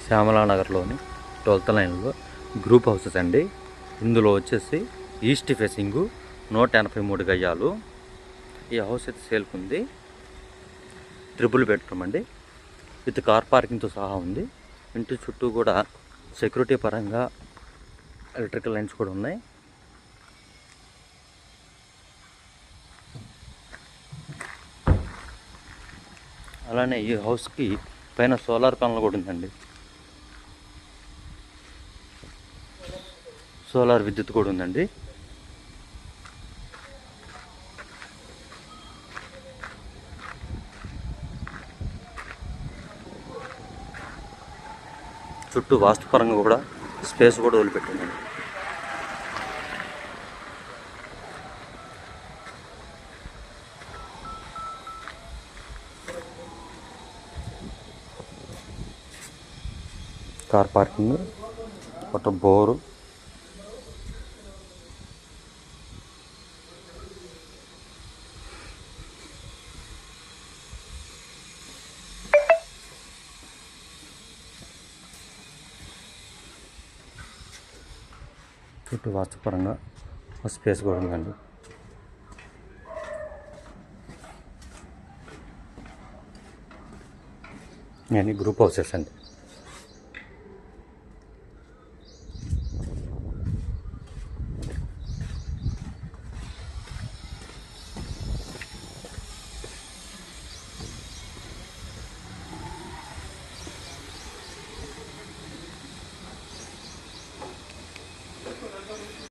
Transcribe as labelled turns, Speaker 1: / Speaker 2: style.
Speaker 1: శ్యామలానగర్లోని 12th లైన్లో group houses అండి. ఇందులో వచ్చేసి ఈస్ట్ ఫేసింగు 183 గజాలు. ఈ హౌస్ అయితే సేల్కుంది. 3 బెడ్రూమ్ అండి, విత్ కార్ పార్కింగ్తో సహా ఉంది. ఇంటి చుట్టూ కూడా సెక్యూరిటీ పరంగా ఎలక్ట్రికల్ లైన్స్ కూడా ఉన్నాయి. అలానే ఈ హౌస్కి పైన సోలార్ ప్యానల్ కూడా ఉందండి. సోలార్ విద్యుత్ కూడా ఉందండి. చుట్టూ వాస్తుపరంగా కూడా స్పేస్ కూడా వదిలిపెట్టిందండి. కార్ పార్కింగ్, ఒక బోరు, చుట్టూ వాస్తుపరంగా స్పేస్ కూడా ఉందండి. నేను గ్రూప్ హౌసెస్ అండి.